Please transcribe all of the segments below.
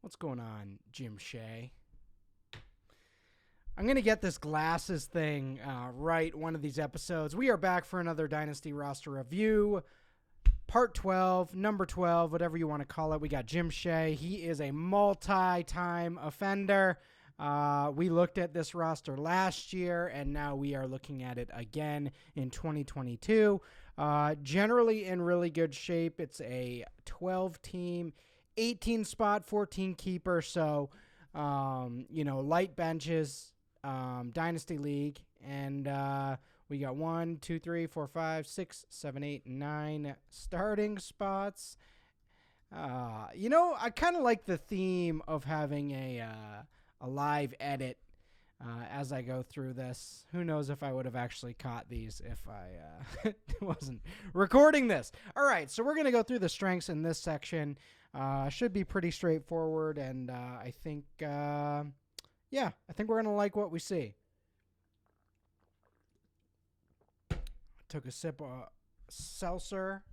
What's going on, Jim Shay? I'm going to get this glasses thing right one of these episodes. We are back for another Dynasty roster review. Part 12, number 12, whatever you want to call it. We got Jim Shay. He is a multi-time offender. We looked at this roster last year, and now we are looking at it again in 2022. Generally in really good shape. It's a 12-team, 18 spot, 14 keeper. So, light benches, Dynasty League. And we got 1, 2, 3, 4, 5, 6, 7, 8, 9 starting spots. I kind of like the theme of having a live edit as I go through this. Who knows if I would have actually caught these if I wasn't recording this. All right, so we're going to go through the strengths in this section. Should be pretty straightforward, and I think we're going to like what we see. Took a sip of seltzer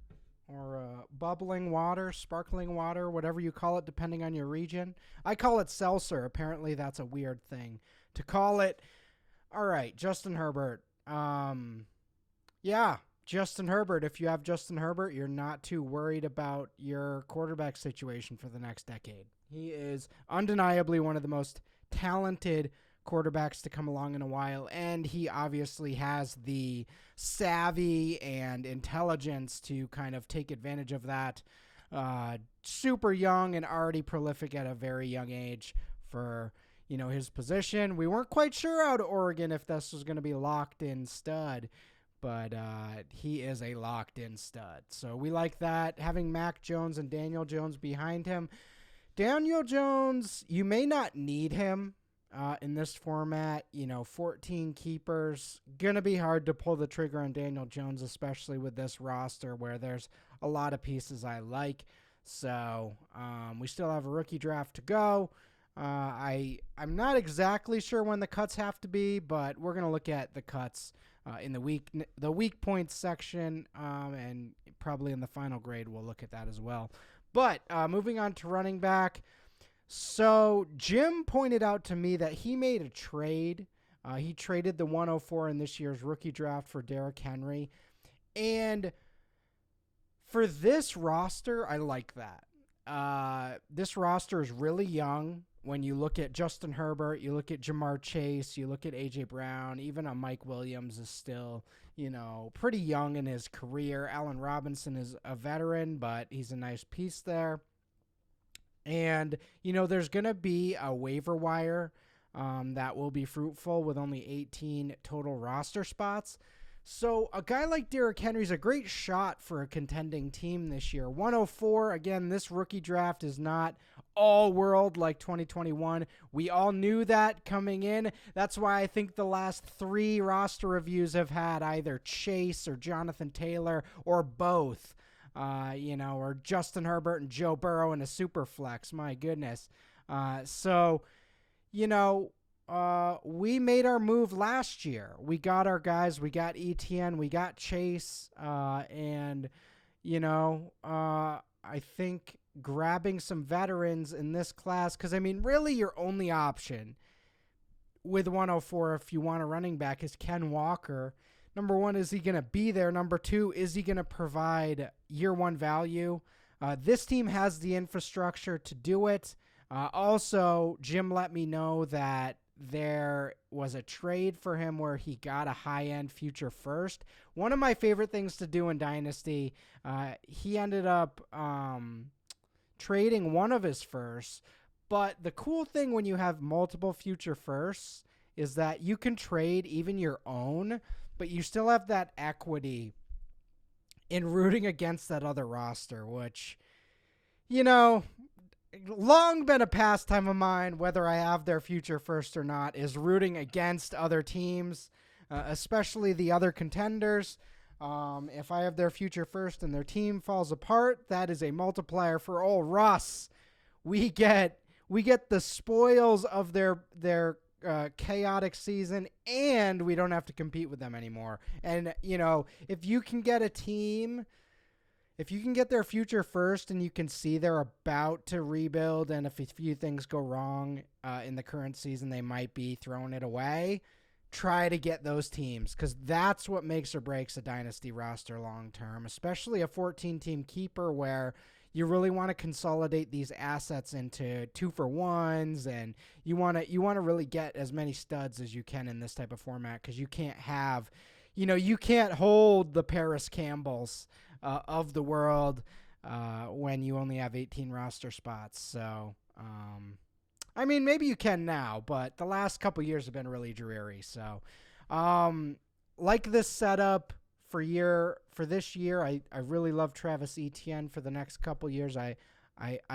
or bubbling water, sparkling water, whatever you call it, depending on your region. I call it seltzer. Apparently, that's a weird thing to call it. All right, Justin Herbert. Justin Herbert. If you have Justin Herbert, you're not too worried about your quarterback situation for the next decade. He is undeniably one of the most talented quarterbacks to come along in a while, and he obviously has the savvy and intelligence to kind of take advantage of that. Super young and already prolific at a very young age for his position. We weren't quite sure out of Oregon if this was going to be locked in stud, but he is a locked in stud. So we like that. Having Mac Jones and Daniel Jones behind him. Daniel Jones, you may not need him in this format. 14 keepers. Gonna be hard to pull the trigger on Daniel Jones, especially with this roster where there's a lot of pieces I like. So we still have a rookie draft to go. I'm not exactly sure when the cuts have to be, but we're gonna look at the cuts in the weak points section, and probably in the final grade we'll look at that as well. But moving on to running back. So Jim pointed out to me that he made a trade. He traded the 104 in this year's rookie draft for Derrick Henry. And for this roster, I like that. This roster is really young. When you look at Justin Herbert, you look at Jamar Chase, you look at A.J. Brown, even a Mike Williams is still, pretty young in his career. Allen Robinson is a veteran, but he's a nice piece there. And, there's going to be a waiver wire that will be fruitful with only 18 total roster spots. So a guy like Derrick Henry is a great shot for a contending team this year. 104, again, this rookie draft is not all world like 2021. We all knew that coming in. That's why I think the last 3 roster reviews have had either Chase or Jonathan Taylor or both. Or Justin Herbert and Joe Burrow in a super flex. My goodness. We made our move last year. We got our guys. We got ETN. We got Chase. I think grabbing some veterans in this class, because, really your only option with 104 if you want a running back is Ken Walker. Number one, is he going to be there? Number two, is he going to provide year one value? This team has the infrastructure to do it. Also, Jim let me know that there was a trade for him where he got a high-end future first. One of my favorite things to do in Dynasty, he ended up trading one of his firsts. But the cool thing when you have multiple future firsts is that you can trade even your own, but you still have that equity in rooting against that other roster, which, long been a pastime of mine, whether I have their future first or not, is rooting against other teams, especially the other contenders. If I have their future first and their team falls apart, that is a multiplier for old Russ. We get the spoils of their chaotic season, and we don't have to compete with them anymore. And if you can get a team if you can get their future first and you can see they're about to rebuild, and if a few things go wrong in the current season, they might be throwing it away, try to get those teams, because that's what makes or breaks a dynasty roster long term, especially a 14-team keeper where you really want to consolidate these assets into 2-for-1s, and you want to really get as many studs as you can in this type of format, because you can't have, you can't hold the Paris Campbells of the world when you only have 18 roster spots. So, I mean, maybe you can now, but the last couple years have been really dreary. So, like this setup for this year, I really love Travis Etienne for the next couple years. I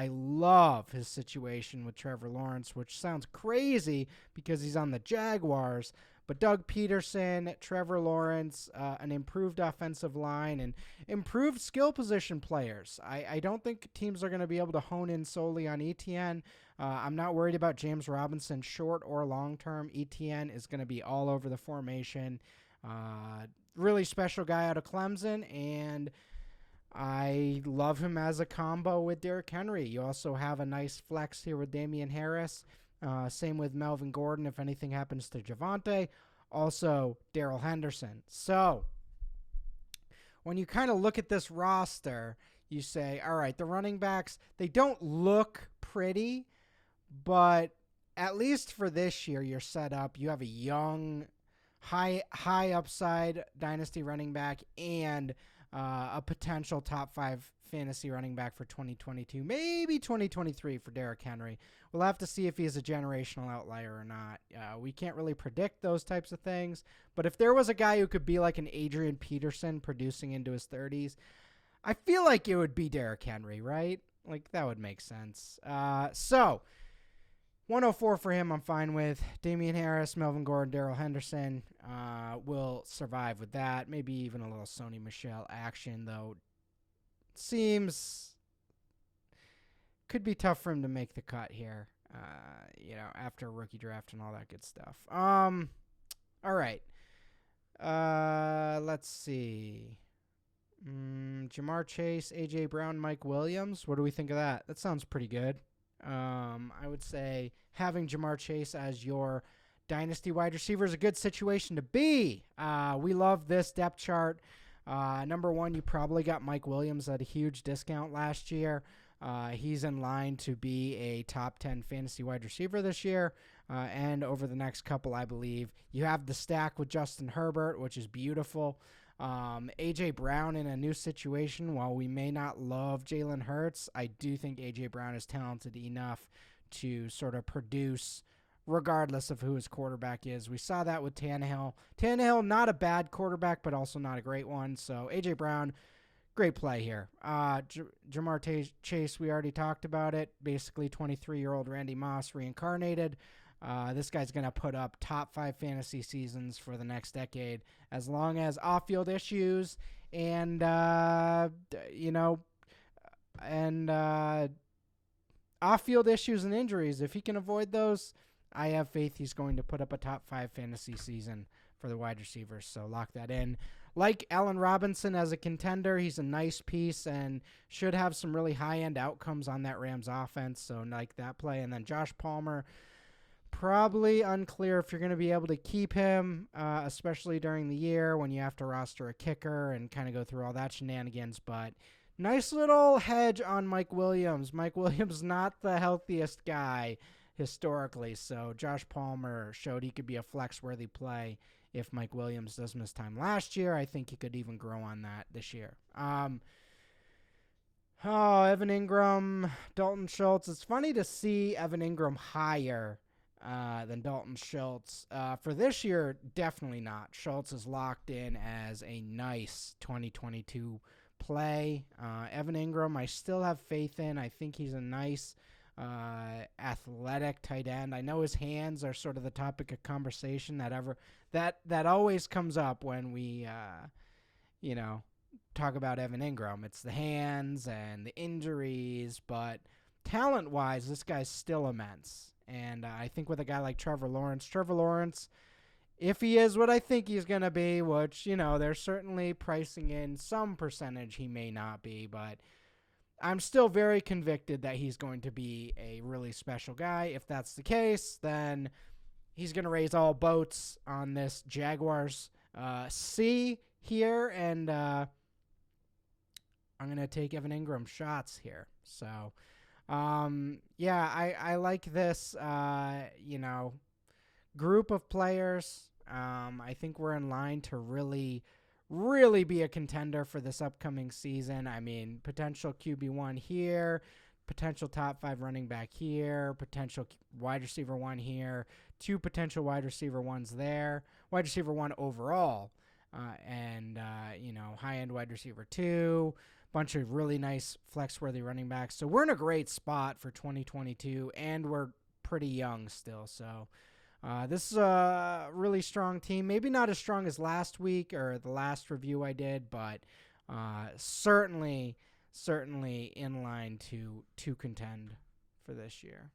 love his situation with Trevor Lawrence, which sounds crazy because he's on the Jaguars. But Doug Peterson, Trevor Lawrence, an improved offensive line, and improved skill position players. I don't think teams are going to be able to hone in solely on Etienne. I'm not worried about James Robinson short or long term. Etienne is going to be all over the formation. Really special guy out of Clemson, and I love him as a combo with Derrick Henry. You also have a nice flex here with Damian Harris. Same with Melvin Gordon if anything happens to Javonte. Also, Darrell Henderson. So, when you kind of look at this roster, you say, all right, the running backs, they don't look pretty, but at least for this year, you're set up. You have a young, high upside dynasty running back and a potential top 5 fantasy running back for 2022, maybe 2023 for Derrick Henry. We'll have to see if he's a generational outlier or not. We can't really predict those types of things, but if there was a guy who could be like an Adrian Peterson producing into his 30s, I feel like it would be Derrick Henry, right? Like, that would make sense. So 104 for him, I'm fine with. Damian Harris, Melvin Gordon, Darrell Henderson will survive with that. Maybe even a little Sony Michel action, though. Seems could be tough for him to make the cut here, after a rookie draft and all that good stuff. All right. Let's see. Jamar Chase, A.J. Brown, Mike Williams. What do we think of that? That sounds pretty good. I would say having Jamar Chase as your dynasty wide receiver is a good situation to be. We love this depth chart. Number one, you probably got Mike Williams at a huge discount last year. He's in line to be a top 10 fantasy wide receiver this year. And over the next couple, I believe. You have the stack with Justin Herbert, which is beautiful. A.J. Brown in a new situation. While we may not love Jalen Hurts, I do think A.J. Brown is talented enough to sort of produce regardless of who his quarterback is. We saw that with Tannehill. Tannehill, not a bad quarterback, but also not a great one. So A.J. Brown, great play here. Jamar Chase, we already talked about it. Basically 23-year-old Randy Moss reincarnated. This guy's going to put up top 5 fantasy seasons for the next decade, as long as off-field issues and off-field issues and injuries, if he can avoid those, I have faith he's going to put up a top 5 fantasy season for the wide receivers. So lock that in. Like Allen Robinson as a contender, he's a nice piece and should have some really high-end outcomes on that Rams offense. So like that play. And then Josh Palmer, probably unclear if you're going to be able to keep him, especially during the year when you have to roster a kicker and kind of go through all that shenanigans. But nice little hedge on Mike Williams. Mike Williams, not the healthiest guy historically, so Josh Palmer showed he could be a flex-worthy play if Mike Williams does miss time last year. I think he could even grow on that this year. Evan Ingram, Dalton Schultz. It's funny to see Evan Ingram higher than Dalton Schultz. For this year, definitely not. Schultz is locked in as a nice 2022 play. Evan Ingram, I still have faith in. I think he's a nice athletic tight end. I know his hands are sort of the topic of conversation that always comes up when we talk about Evan Ingram. It's the hands and the injuries, but talent-wise, this guy's still immense. And I think with a guy like Trevor Lawrence if he is what I think he's going to be, which, they're certainly pricing in some percentage he may not be, but I'm still very convicted that he's going to be a really special guy. If that's the case, then he's going to raise all boats on this Jaguars C here, and I'm going to take Evan Ingram shots here. So, I like this, group of players. I think we're in line to really be a contender for this upcoming season. I mean, potential QB1 here, potential top 5 running back here, potential wide receiver 1 here, 2 potential wide receiver 1s there, wide receiver 1 overall, and high-end wide receiver 2, bunch of really nice flex-worthy running backs. So we're in a great spot for 2022, and we're pretty young still, so this is a really strong team. Maybe not as strong as last week or the last review I did, but certainly in line to contend for this year.